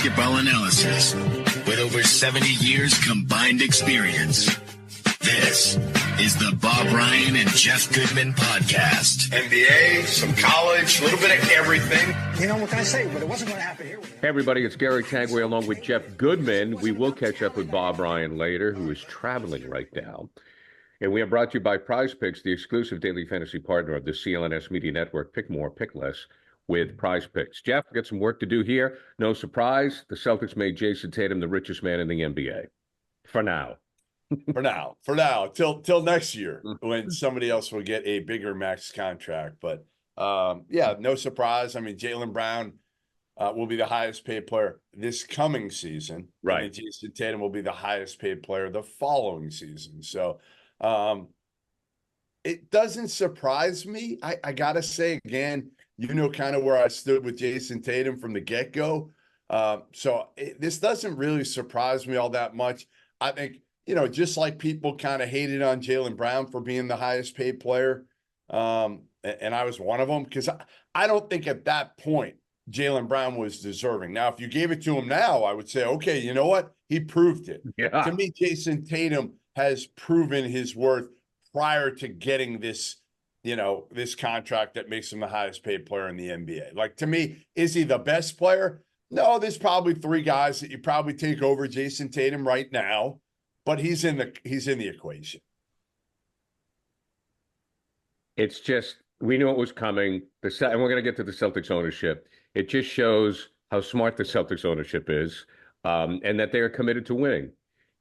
basketball analysis with over 70 years combined experience. This is the Bob Ryan and Jeff Goodman podcast. NBA, some college, a little bit of everything. You know, what can I say? But it wasn't going to happen here. Hey, everybody, it's Gary Tagway along with Jeff Goodman. We will catch up with Bob Ryan later, who is traveling right now. And we are brought to you by Prize Picks, the exclusive daily fantasy partner of the CLNS Media Network. Pick more, pick less with Prize Picks. Jeff, we got some work to do here. No surprise, the Celtics made Jayson Tatum the richest man in the NBA. For now. For now, till next year when somebody else will get a bigger max contract. But yeah, no surprise. I mean, Jaylen Brown will be the highest paid player this coming season. Right. And Jayson Tatum will be the highest paid player the following season. So it doesn't surprise me. I got to say, again, you know kind of where I stood with Jayson Tatum from the get-go. So this doesn't really surprise me all that much. I think, you know, just like people kind of hated on Jaylen Brown for being the highest paid player, and I was one of them, because I don't think at that point Jaylen Brown was deserving. Now, if you gave it to him now, I would say, okay, you know what? He proved it. Yeah. To me, Jayson Tatum has proven his worth prior to getting this, you know, this contract that makes him the highest paid player in the NBA. Like, to me, is he the best player? No, there's probably three guys that you probably take over Jayson Tatum right now, but he's in the equation. It's just, we knew it was coming. And we're going to get to the Celtics ownership. It just shows how smart the Celtics ownership is, and that they are committed to winning.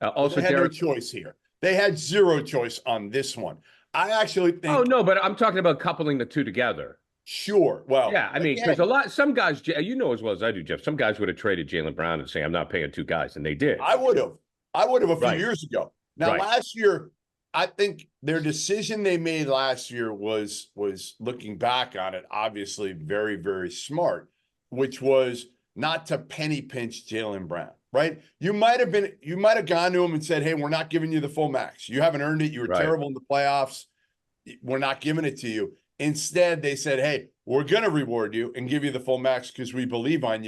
Also, they had no choice here. They had zero choice on this one. I actually think. Oh, no, but I'm talking about coupling the two together. Sure. Well, yeah, I mean, because some guys, you know as well as I do, Jeff, some guys would have traded Jaylen Brown and say, I'm not paying two guys, and they did. I would have a few years ago. Now, Right. last year, I think their decision they made last year was looking back on it, obviously very, very smart, which was not to penny pinch Jaylen Brown, right? You might have gone to him and said, hey, we're not giving you the full max. You haven't earned it. You were terrible in the playoffs. We're not giving it to you. Instead, they said, hey, we're going to reward you and give you the full max because we believe in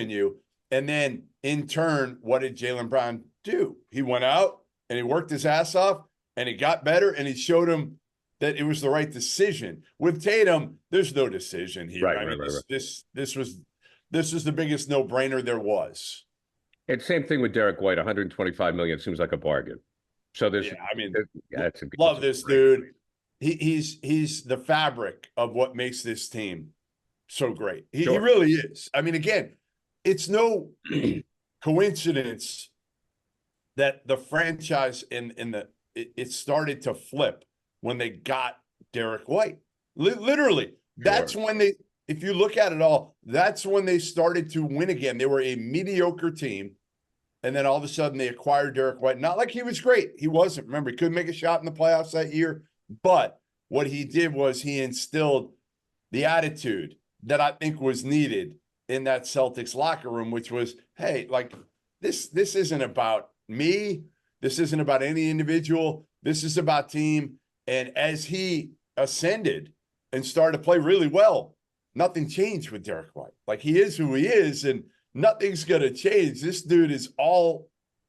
you. And then in turn, what did Jaylen Brown do? He went out and he worked his ass off and he got better and he showed him that it was the right decision. With Tatum, there's no decision here. This was the biggest no-brainer there was. And same thing with Derrick White, $125 million seems like a bargain. So there's, love this dude. He's the fabric of what makes this team so great. He really is. I mean, again, it's no coincidence that the franchise it started to flip when they got Derrick White. Literally, that's when if you look at it all, that's when they started to win again. They were a mediocre team, and then all of a sudden they acquired Derrick White. Not like he was great. He wasn't. Remember, he couldn't make a shot in the playoffs that year. But what he did was he instilled the attitude that I think was needed in that Celtics locker room, which was, hey, like, this isn't about me. This isn't about any individual. This is about team. And as he ascended and started to play really well, nothing changed with Derrick White. Like, he is who he is, and nothing's going to change. This dude is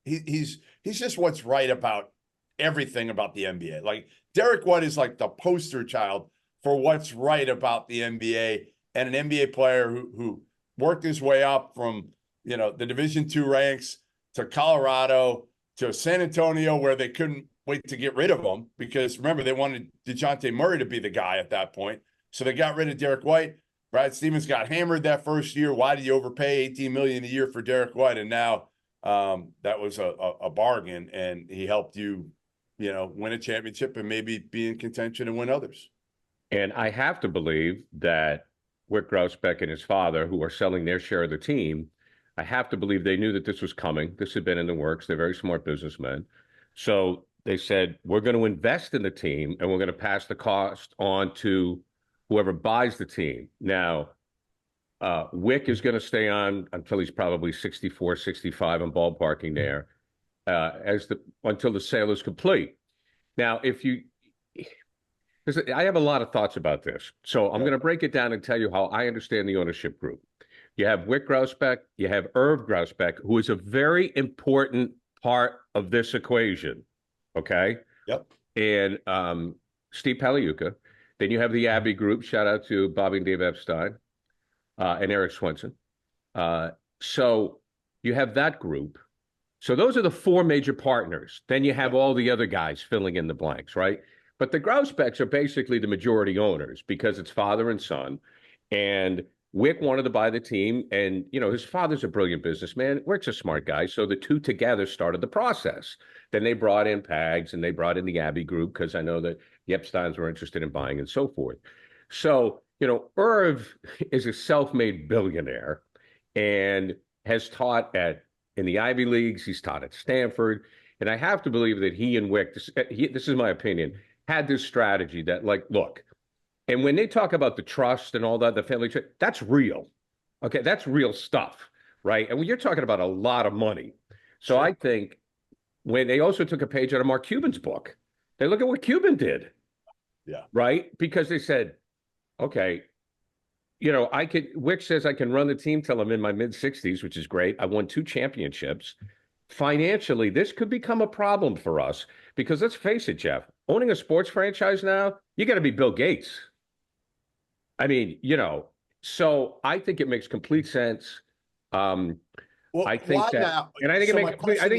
he's just what's right about everything about the NBA. Like, Derrick White is like the poster child for what's right about the NBA, and an NBA player who worked his way up from, you know, the Division II ranks to Colorado to San Antonio, where they couldn't wait to get rid of him because, remember, they wanted DeJounte Murray to be the guy at that point. So they got rid of Derrick White. Brad Stevens got hammered that first year. Why did you overpay $18 million a year for Derrick White? And now that was a bargain, and he helped you, you know, win a championship and maybe be in contention and win others. And I have to believe that Irv Grousbeck and his father, who are selling their share of the team, I have to believe they knew that this was coming. This had been in the works. They're very smart businessmen. So they said, we're going to invest in the team and we're going to pass the cost on to whoever buys the team. Now, Wick is going to stay on until he's probably 64, 65. I'm ballparking there until the sale is complete. Now, I have a lot of thoughts about this. So I'm going to break it down and tell you how I understand the ownership group. you have Wyc Grousbeck, you have Irv Grousbeck, who is a very important part of this equation. Okay. Yep. And Steve Paliuca. Then you have the Abbey group. Shout out to Bobby and Dave Epstein and Eric Swenson. So you have that group. So those are the four major partners. Then you have all the other guys filling in the blanks, right? But the Grousbecks are basically the majority owners because it's father and son. And Wyc wanted to buy the team. And, you know, his father's a brilliant businessman. Wyc's a smart guy. So the two together started the process. Then they brought in Pags and they brought in the Abbey group because I know that the Epsteins were interested in buying and so forth. So, you know, Irv is a self-made billionaire and has taught in the Ivy Leagues. He's taught at Stanford. And I have to believe that he and Wyc, this is my opinion, had this strategy that, like, look, and when they talk about the trust and all that, the family trust, that's real. Okay, that's real stuff, right? And when you're talking about a lot of money. So sure. I think when they also took a page out of Mark Cuban's book, they look at what Cuban did. Yeah. Right? Because they said, okay, you know, Wyc says I can run the team till I'm in my mid-60s, which is great. I won 2 championships. Financially, this could become a problem for us because let's face it, Jeff, owning a sports franchise now, you got to be Bill Gates. I mean, you know, so I think it makes complete sense. Well, I think that, now? And I think it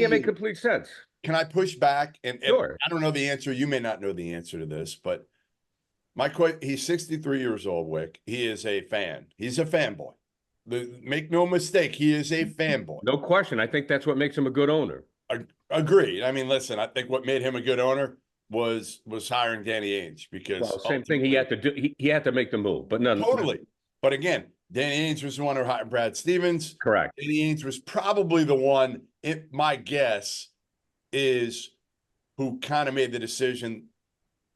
makes complete sense. Can I push back? And sure. I don't know the answer. You may not know the answer to this, but he's 63 years old, Wyc. He is a fan. He's a fanboy. Make no mistake, he is a fanboy. No question. I think that's what makes him a good owner. Agreed. I mean, listen, I think what made him a good owner was hiring Danny Ainge because same thing he had to do. He had to make the move, but none. Totally. But again, Danny Ainge was the one who hired Brad Stevens. Correct. Danny Ainge was probably the one, my guess is, who kind of made the decision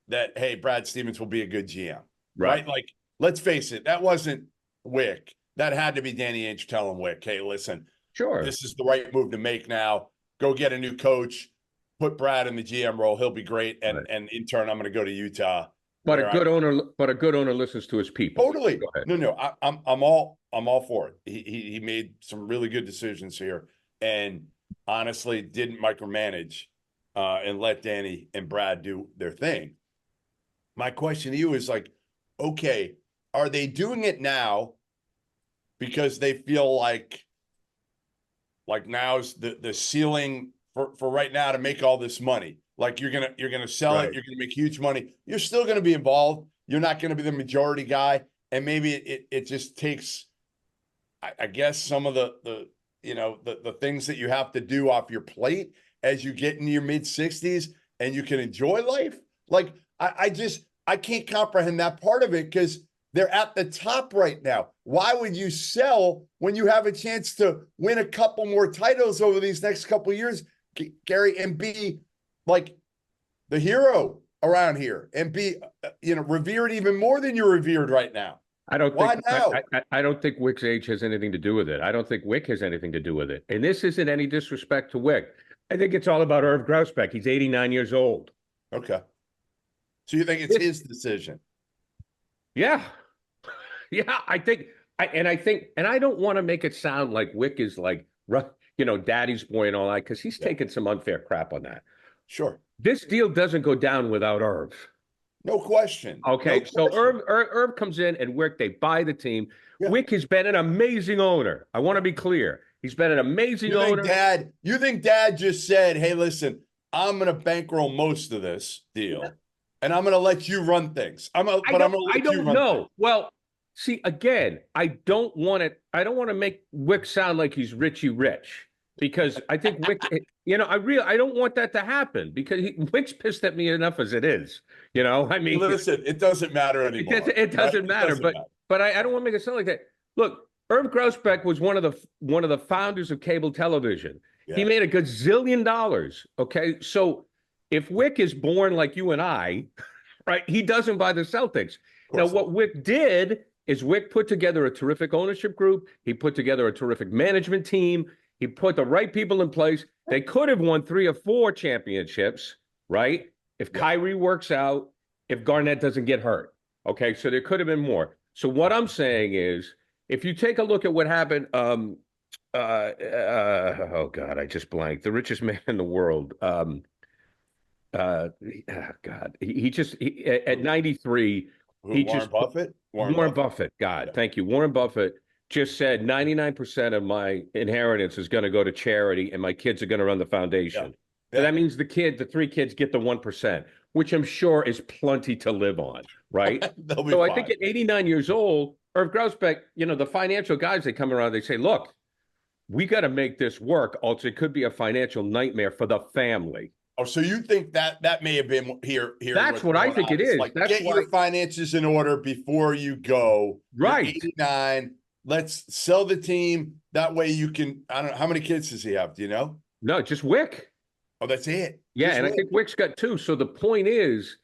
that, hey, Brad Stevens will be a good GM. Right? Like, let's face it, that wasn't Wyc. That had to be Danny Ainge telling Wyc, hey, listen, sure, this is the right move to make now. Go get a new coach, put Brad in the GM role. He'll be great. And in turn, I'm going to go to Utah. But a good owner listens to his people. Totally. No, I'm all for it. He made some really good decisions here, and honestly didn't micromanage and let Danny and Brad do their thing. My question to you is like, okay, are they doing it now because they feel like now's the ceiling for right now to make all this money? Like you're gonna sell it, you're gonna make huge money. You're still gonna be involved. You're not gonna be the majority guy, and maybe it just takes, I guess, some of the things that you have to do off your plate as you get into your mid-60s and you can enjoy life. Like I can't comprehend that part of it because they're at the top right now. Why would you sell when you have a chance to win a couple more titles over these next couple of years, Gary, and be like the hero around here and be, revered even more than you're revered right now? I don't think Wyc's age has anything to do with it. I don't think Wyc has anything to do with it. And this isn't any disrespect to Wyc. I think it's all about Irv Grousbeck. He's 89 years old. Okay. So you think it's his decision? Yeah. Yeah, I think, and I don't want to make it sound like Wyc is like, daddy's boy and all that, because he's taken some unfair crap on that. Sure. This deal doesn't go down without Irv. No question. Okay, so Irv comes in and Wyc, they buy the team. Yeah. Wyc has been an amazing owner. I want to be clear. He's been an amazing owner. You think Dad just said, hey, listen, I'm going to bankroll most of this deal, and I'm going to let you run things. I don't know. Well, see, again, I don't want to make Wyc sound like he's Richie Rich, because I think Wyc, I don't want that to happen, because Wyc's pissed at me enough as it is. I mean, listen, it doesn't matter anymore. It doesn't matter, but I don't want to make it sound like that. Look, Irv Grousbeck was one of the founders of cable television. Yeah. He made a gazillion dollars. Okay, so if Wyc is born like you and I, right, he doesn't buy the Celtics. Now, what Wyc did is Wyc put together a terrific ownership group. He put together a terrific management team. He put the right people in place. They could have won 3 or 4 championships, right? If Kyrie works out, if Garnett doesn't get hurt. Okay, so there could have been more. So what I'm saying is if you take a look at what happened, oh God, I just blanked. The richest man in the world. God, at 93, Who, Warren Buffett? Warren Buffett. God, thank you. Warren Buffett just said 99% of my inheritance is going to go to charity, and my kids are going to run the foundation. So that means the three kids get the 1%, which I'm sure is plenty to live on, right? They'll be So fine. I think at 89 years old, Irv Grousbeck, the financial guys, they come around, they say, look, we got to make this work, else it could be a financial nightmare for the family. Oh, so you think that may have been here? That's what I think it is. Like, get your finances in order before you go. Right. You're 89. Let's sell the team. That way you can, I don't know, how many kids does he have? Do you know? No, just Wick. Oh, that's it. Yeah, just and Wick. I think Wick's got 2. So the point is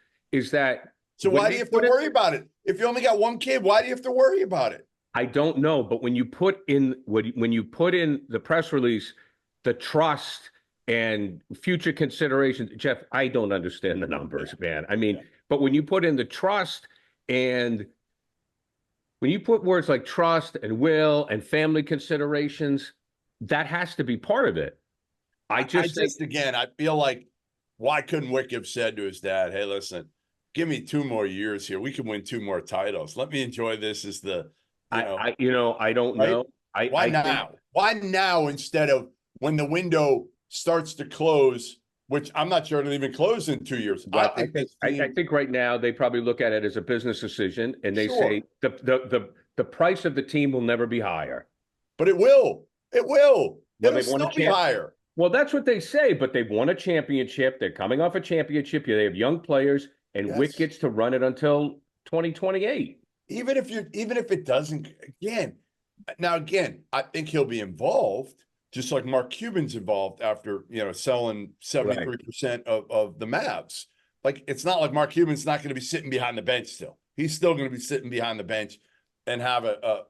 that. So why do you have to worry about it? If you only got one kid, why do you have to worry about it? I don't know, but when you put in the press release, the trust and future considerations, Jeff, I don't understand the numbers, man. I mean, but when you put in the trust and when you put words like trust and will and family considerations, that has to be part of it. Again, I feel like, why couldn't Wick have said to his dad, hey, listen, give me 2 more years here. We can win 2 more titles. Let me enjoy this as the, I don't know. Why now? Why now instead of when the window starts to close, which I'm not sure it'll even close in 2 years. Well, I think right now they probably look at it as a business decision, and they say the price of the team will never be higher. But it will. It will. It'll still be higher. Well, that's what they say, but they've won a championship. They're coming off a championship. They have young players, and Wick gets to run it until 2028. Even if it doesn't, again, I think he'll be involved, just like Mark Cuban's involved after, selling 73% of the Mavs. Like, it's not like Mark Cuban's not going to be sitting behind the bench still. He's still going to be sitting behind the bench and have a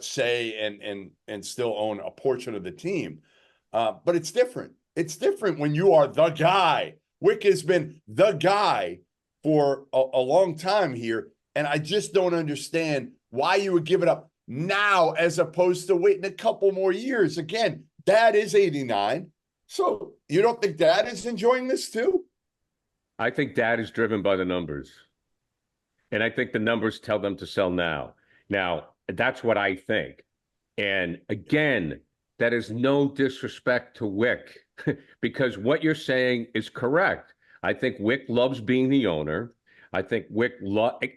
say and still own a portion of the team. But it's different. It's different when you are the guy. Wick has been the guy for a long time here. And I just don't understand why you would give it up now as opposed to waiting a couple more years. Again, Dad is 89. So you don't think Dad is enjoying this too? I think Dad is driven by the numbers. And I think the numbers tell them to sell now. Now, that's what I think. And again, that is no disrespect to Wick because what you're saying is correct. I think Wick loves being the owner. I think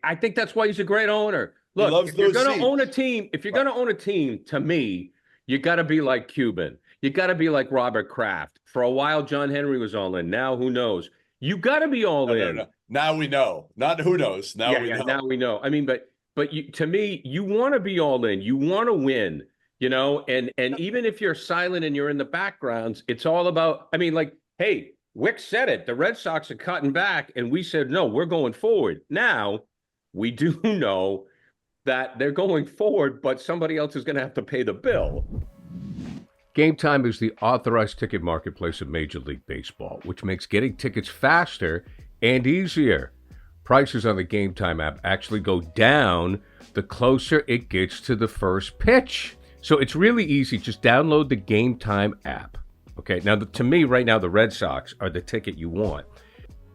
I think that's why he's a great owner. Look, if you're going to own a team, to me, you got to be like Cuban. You got to be like Robert Kraft. For a while, John Henry was all in. Now, who knows? You got to be all in. No. Now we know. Not who knows. Now we know. Now we know. I mean, but to me, you want to be all in. You want to win. And even if you're silent and you're in the backgrounds, it's all about. I mean, like, hey. Wick said it. The Red Sox are cutting back, and we said, no, we're going forward. Now, we do know that they're going forward, but somebody else is going to have to pay the bill. Game Time is the authorized ticket marketplace of Major League Baseball, which makes getting tickets faster and easier. Prices on the Game Time app actually go down the closer it gets to the first pitch. So it's really easy. Just download the Game Time app. Okay, now to me right now, the Red Sox are the ticket you want.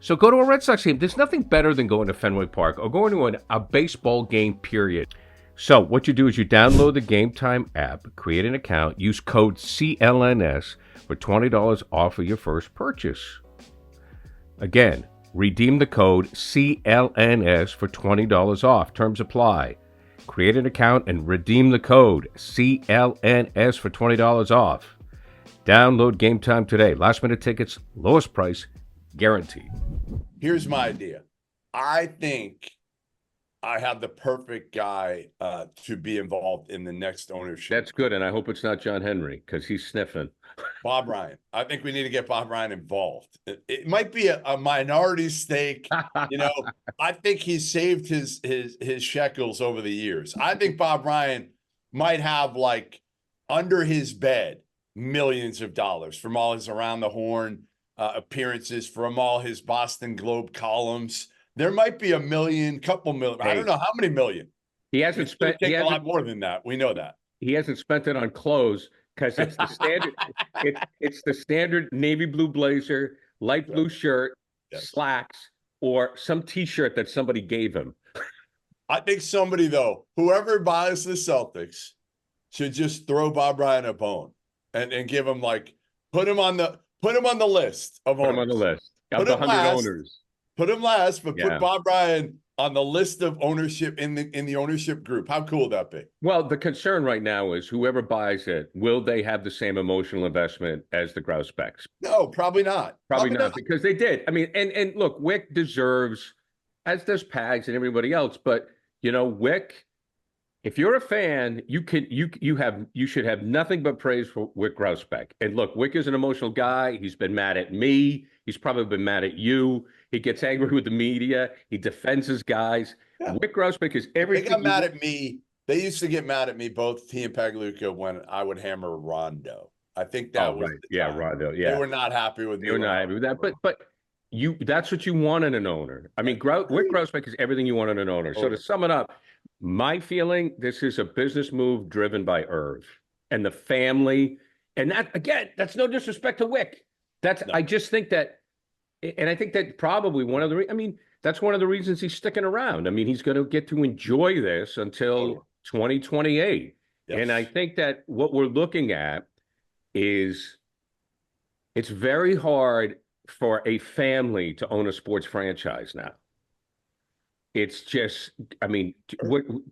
So go to a Red Sox game. There's nothing better than going to Fenway Park or going to a baseball game, period. So what you do is you download the Game Time app, create an account, use code CLNS for $20 off of your first purchase. Again, redeem the code CLNS for $20 off. Terms apply. Create an account and redeem the code CLNS for $20 off. Download Game Time today. Last minute tickets, lowest price, guaranteed. Here's my idea. I think I have the perfect guy to be involved in the next ownership. That's good, and I hope it's not John Henry because he's sniffing. Bob Ryan. I think we need to get Bob Ryan involved. It might be a minority stake. I think he's saved his shekels over the years. I think Bob Ryan might have, like, under his bed, millions of dollars from all his Around the Horn appearances, from all his Boston Globe columns. There might be $1 million, couple million. I don't know how many million. He hasn't spent. Take a lot more than that. We know that. He hasn't spent it on clothes because it's the standard. It's the standard navy blue blazer, light blue shirt, slacks, or some T-shirt that somebody gave him. I think somebody, though, whoever buys the Celtics, should just throw Bob Ryan a bone and give him put him on the list of owners. Put him on the list of the 100 owners. Put him last, but put Bob Ryan on the list of ownership in the ownership group. How cool would that be? Well, the concern right now is whoever buys it, will they have the same emotional investment as the Grousbecks? No, probably not. Probably not, because they did. I mean, and look, Wick deserves, as does Pags and everybody else, but Wick, if you're a fan, you should have nothing but praise for Wick Grousbeck. And look, Wick is an emotional guy. He's been mad at me. He's probably been mad at you. He gets angry with the media. He defends his guys. Yeah. Wick Grousbeck is everything. They got mad at me. They used to get mad at me, both he and Pagliuca, when I would hammer Rondo. I think that was right. Rondo. Yeah, they were not happy with me. They were not happy with that. But that's what you want in an owner. I mean, Wick Grousbeck is everything you want in an owner. So to sum it up, my feeling, this is a business move driven by Irv and the family. And that, again, that's no disrespect to Wick. I just think that, and I think that probably that's one of the reasons he's sticking around. I mean, he's going to get to enjoy this until 2028. Yes. And I think that what we're looking at is it's very hard for a family to own a sports franchise now. It's just, I mean,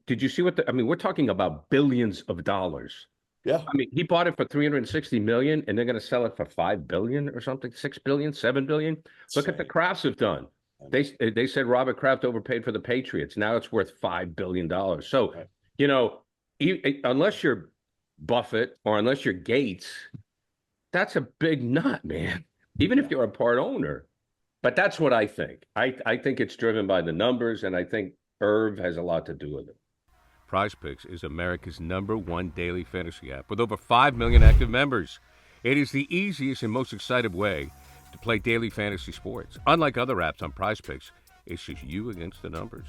did you see we're talking about billions of dollars. Yeah. I mean, he bought it for $360 million and they're going to sell it for $5 billion or something, $6 billion, $7 billion. Look at the Krafts have done. They said Robert Kraft overpaid for the Patriots. Now it's worth $5 billion. So, unless you're Buffett or unless you're Gates, that's a big nut, man. Even if you're a part owner. But that's what I think. I think it's driven by the numbers, and I think Irv has a lot to do with it. PrizePicks is America's #1 daily fantasy app with over 5 million active members. It is the easiest and most exciting way to play daily fantasy sports. Unlike other apps on PrizePicks, it's just you against the numbers.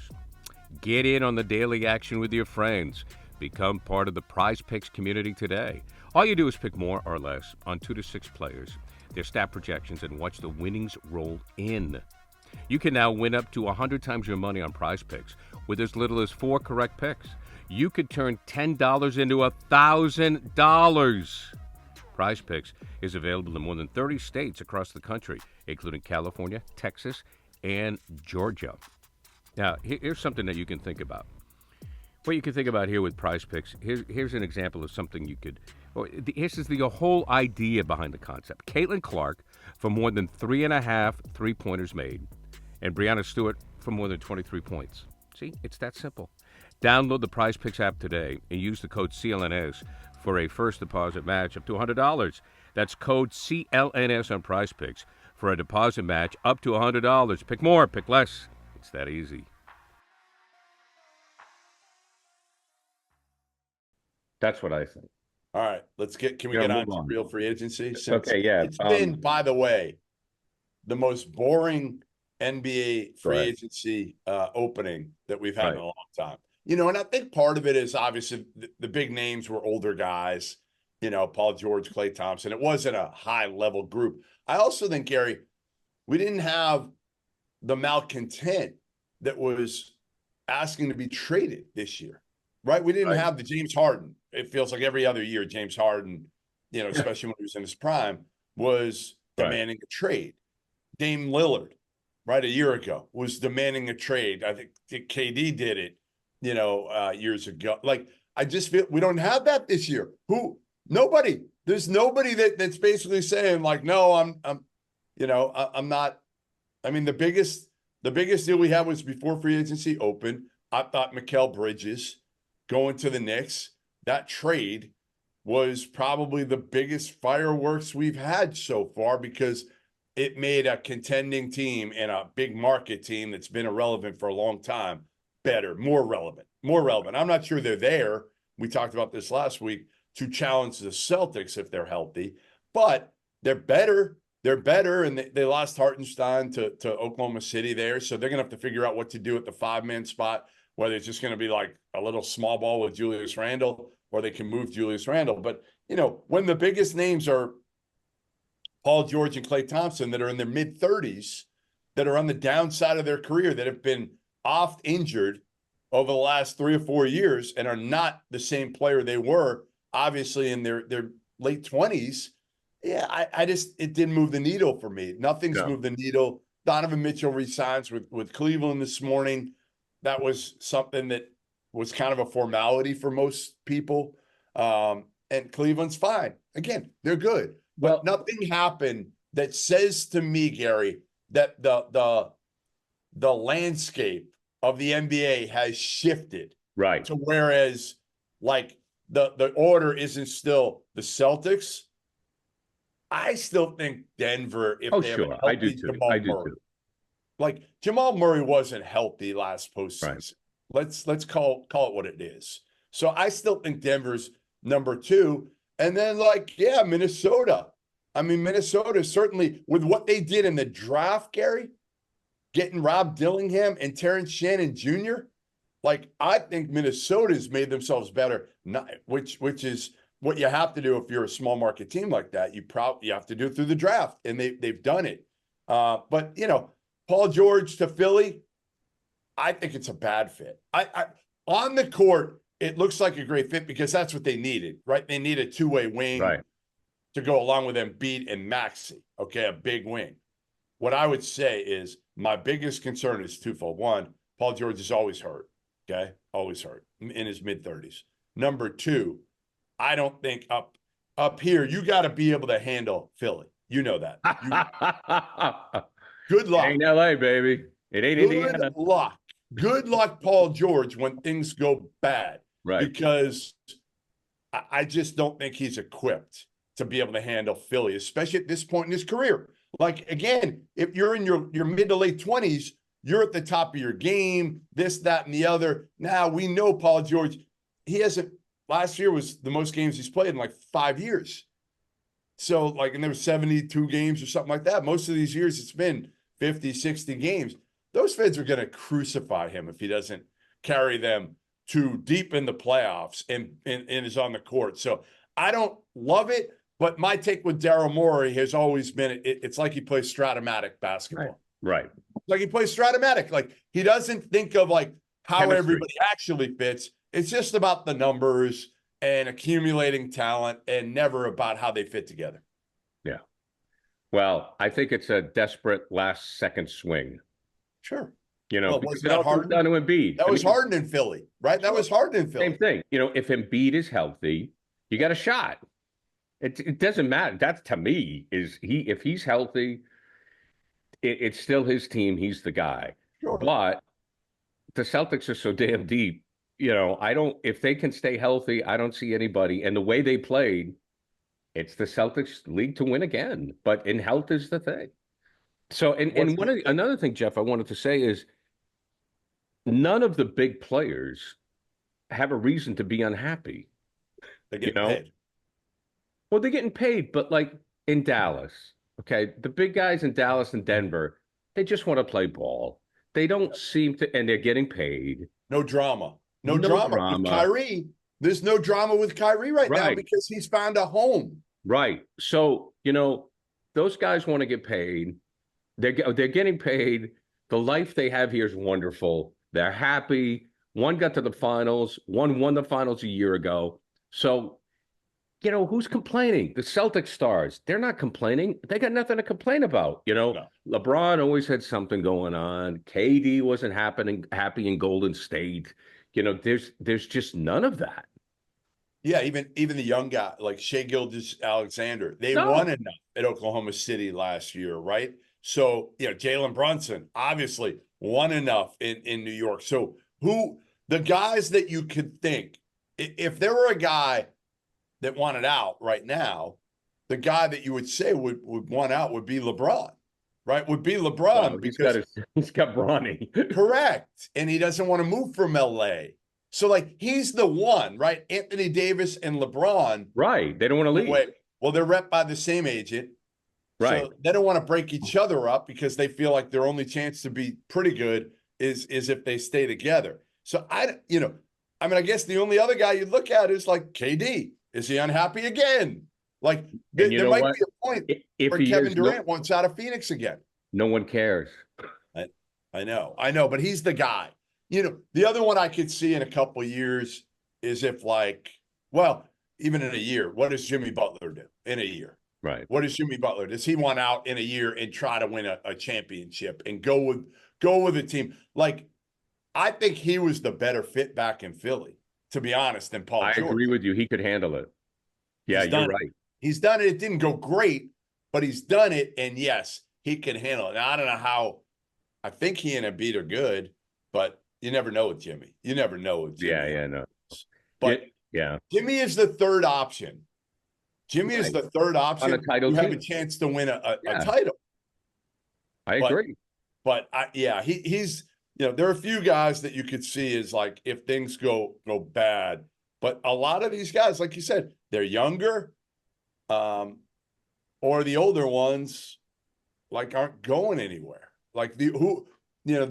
Get in on the daily action with your friends. Become part of the PrizePicks community today. All you do is pick more or less on 2 to 6 players, their stat projections, and watch the winnings roll in. You can now win up to 100 times your money on PrizePicks with as little as 4 correct picks. You could turn $10 into $1,000. PrizePicks is available in more than 30 states across the country, including California, Texas, and Georgia. Now, here's something that you can think about. What you can think about here with PrizePicks, here's an example of something you could. This is the whole idea behind the concept. Caitlin Clark for more than 3.5 3-pointers made, and Breanna Stewart for more than 23 points. See, it's that simple. Download the PrizePicks app today and use the code CLNS for a first deposit match up to $100. That's code CLNS on PrizePicks for a deposit match up to $100. Pick more, pick less. It's that easy. That's what I think. All right, can we get on to real free agency? Okay, yeah. It's been, by the way, the most boring NBA free agency opening that we've had in a long time. And I think part of it is obviously the big names were older guys, Paul George, Klay Thompson. It wasn't a high-level group. I also think, Gary, we didn't have the malcontent that was asking to be traded this year, right? We didn't have the James Harden. It feels like every other year James Harden, especially when he was in his prime, was demanding a trade. Dame Lillard, a year ago, was demanding a trade. I think KD did it, years ago. I just feel we don't have that this year. Nobody. There's nobody that's basically saying no, I'm not. I mean, the biggest deal we had was before free agency opened. I thought Mikal Bridges going to the Knicks, that trade was probably the biggest fireworks we've had so far because it made a contending team and a big market team that's been irrelevant for a long time better, more relevant. I'm not sure they're there. We talked about this last week to challenge the Celtics if they're healthy, but they're better. They're better, and they lost Hartenstein to Oklahoma City there, so they're going to have to figure out what to do at the 5-man spot. whether it's just going to be like a little small ball with Julius Randle or they can move Julius Randle. But, when the biggest names are Paul George and Klay Thompson that are in their mid-30s, that are on the downside of their career, that have been oft injured over the last 3 or 4 years and are not the same player they were, obviously, in their late 20s. Yeah, it didn't move the needle for me. Nothing's moved the needle. Donovan Mitchell resigns with Cleveland this morning. That was something that was kind of a formality for most people. And Cleveland's fine. Again, they're good. But nothing happened that says to me, Gary, that the landscape of the NBA has shifted. Right. So whereas like the order isn't still the Celtics, I still think Denver, if they have a healthy Jamal Murray. Like Jamal Murray wasn't healthy last postseason. Right. Let's call it what it is. So I still think Denver's number 2. And then Minnesota. I mean, Minnesota certainly, with what they did in the draft, Gary, getting Rob Dillingham and Terrence Shannon Jr., I think Minnesota's made themselves better, which is what you have to do if you're a small market team like that. You have to do it through the draft, and they've done it. But Paul George to Philly, I think it's a bad fit. I on the court, it looks like a great fit because that's what they needed, right? They need a two-way wing to go along with Embiid and Maxey. Okay, a big wing. What I would say is my biggest concern is twofold. One, Paul George is always hurt. Okay, always hurt in his mid-30s. Number 2, I don't think up here you got to be able to handle Philly. You know that. Good luck. It ain't LA, baby. It ain't Indiana. Good luck. Good luck, Paul George, when things go bad. Right. Because I just don't think he's equipped to be able to handle Philly, especially at this point in his career. Again, if you're in your mid to late 20s, you're at the top of your game, this, that, and the other. Now, we know Paul George, last year was the most games he's played in 5 years. So, and there were 72 games or something like that. Most of these years, it's been 50, 60 games. Those feds are going to crucify him if he doesn't carry them too deep in the playoffs and is on the court. So, I don't love it, but my take with Daryl Morey has always been it's like he plays Stratomatic basketball. Right. Like he plays Stratomatic. He doesn't think of how everybody actually fits. It's just about the numbers and accumulating talent and never about how they fit together. Yeah. Well, I think it's a desperate last second swing. Sure. Was that Harden? Down to Embiid. That was Harden in Philly, right? That was Harden in Philly. Same thing. If Embiid is healthy, you got a shot. It doesn't matter. That to me if he's healthy, it's still his team. He's the guy. Sure. But the Celtics are so damn deep. If they can stay healthy, I don't see anybody. And the way they played, it's the Celtics league to win again. But in health is the thing. So, another thing, Jeff, I wanted to say is none of the big players have a reason to be unhappy. They get paid. Well, they're getting paid, but in Dallas, okay, the big guys in Dallas and Denver, they just want to play ball. They don't seem to, and they're getting paid. No drama. No drama. With Kyrie, there's no drama with Kyrie right now because he's found a home. Right. So, those guys want to get paid. They're getting paid. The life they have here is wonderful. They're happy. One got to the finals. One won the finals a year ago. So, who's complaining? The Celtics stars. They're not complaining. They got nothing to complain about. No. LeBron always had something going on. KD wasn't happy in Golden State. There's just none of that. Yeah, even the young guy like Shai Gilgeous-Alexander, they won enough at Oklahoma City last year, right? So, Jalen Brunson obviously won enough in New York. So the guys that you could think, if there were a guy that wanted out right now, the guy that you would say would want out would be LeBron, right? Would be LeBron because he's got Bronny. Correct. And he doesn't want to move from LA. So he's the one, right? Anthony Davis and LeBron. Right. They don't want to leave. Well, they're rep by the same agent. Right. So they don't want to break each other up because they feel like their only chance to be pretty good is if they stay together. So I guess the only other guy you look at is like KD. Is he unhappy again? Like there might be a point if where Kevin Durant wants out of Phoenix again. No one cares. I know, but he's the guy. The other one I could see in a couple of years is if even in a year, what does Jimmy Butler do in a year? Right. What does Jimmy Butler? Does he want out in a year and try to win a championship and go with a team? Like, I think he was the better fit back in Philly, to be honest, than Paul George. I agree with you. He could handle it. Yeah, you're right. He's done it. It didn't go great, but he's done it. And yes, he can handle it. Now, I don't know how. I think he and Embiid are good, but you never know with Jimmy. You never know with Jimmy. Yeah, no. But Jimmy is the third option. Jimmy is the third option. On a title you team. have a chance to win a title. I agree. But he's there are a few guys that you could see is like if things go bad. But a lot of these guys, like you said, they're younger, or the older ones, like aren't going anywhere. Like the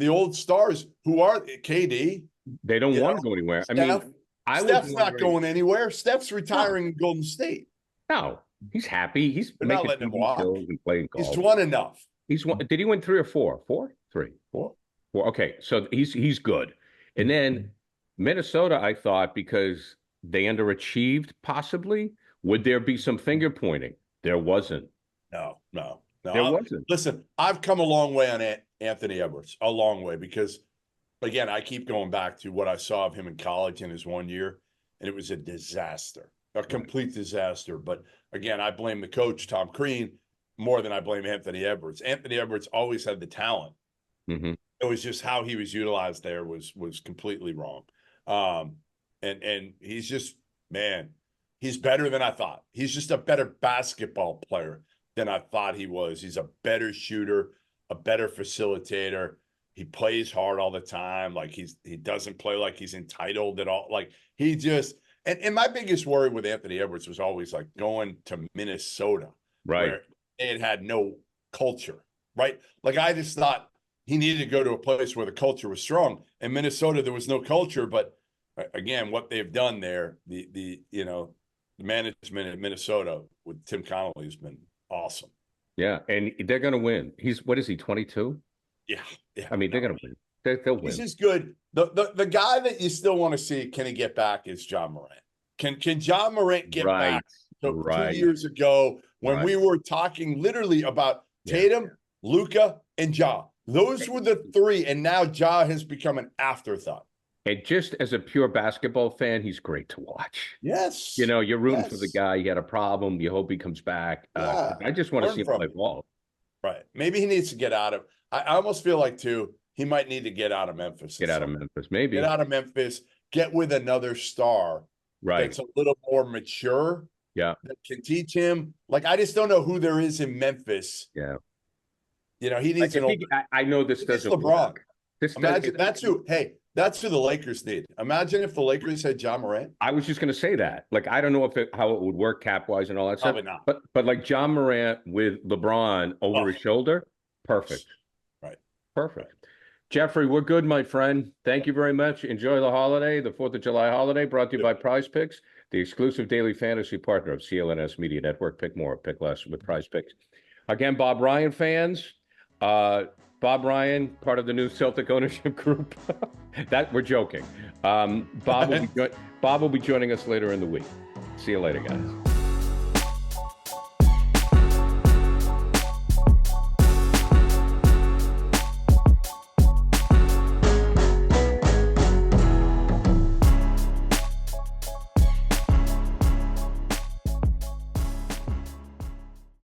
old stars who are KD. They don't want to go anywhere. Steph's not going anywhere. Steph's retiring in Golden State. No, he's happy. He's not letting him walk. And playing golf. He's won enough. He's won. Did he win 3 or 4? 4? 3? 4? 4. Okay, so he's good. And then Minnesota, I thought, because they underachieved, possibly, would there be some finger pointing? There wasn't. No. There wasn't. Listen, I've come a long way on Anthony Edwards, a long way, because, again, I keep going back to what I saw of him in college in his 1 year, and it was a disaster, a complete disaster. But, again, I blame the coach, Tom Crean, more than I blame Anthony Edwards. Anthony Edwards always had the talent. Mm-hmm. It was just how he was utilized there was completely wrong. And he's just, man, he's better than I thought. He's just a better basketball player than I thought he was. He's a better shooter, a better facilitator. He plays hard all the time. Like he doesn't play like he's entitled at all. Like he just, and my biggest worry with Anthony Edwards was always like going to Minnesota, right? Where they had no culture, right? Like I just thought he needed to go to a place where the culture was strong. In Minnesota, there was no culture, but again, what they've done there, the management in Minnesota with Tim Connolly has been awesome. Yeah, and they're going to win. What is he, 22? Yeah. I mean, they're going to win. They'll win. This is good. The guy that you still want to see, can he get back, is John Morant. Can John Morant get back? So 2 years ago, when we were talking literally about Tatum, Luka, and Ja. Those were the three, and now Ja has become an afterthought. And just as a pure basketball fan, he's great to watch. Yes. You're rooting for the guy. He had a problem. You hope he comes back. I just want to see him play ball. Right. Maybe he needs to get out of – I almost feel like, too, he might need to get out of Memphis. Get out of Memphis, maybe. Get out of Memphis. Get with another star that's a little more mature. Yeah. That can teach him. Like, I just don't know who there is in Memphis. Yeah. He needs I know this doesn't LeBron. Imagine that's who. Hey, that's who the Lakers need. Imagine if the Lakers had John Morant. I was just going to say that. Like, I don't know how it would work cap wise and all that Probably stuff. Not. But like John Morant with LeBron over his shoulder, perfect. Right. Perfect. Right. Jeffrey, we're good, my friend. Thank you very much. Enjoy the holiday, the 4th of July holiday, brought to you by Prize Picks, the exclusive daily fantasy partner of CLNS Media Network. Pick more, pick less with Prize Picks. Again, Bob Ryan fans. Bob Ryan, part of the new Celtic ownership group. That we're joking. Bob will be joining us later in the week. See you later, guys.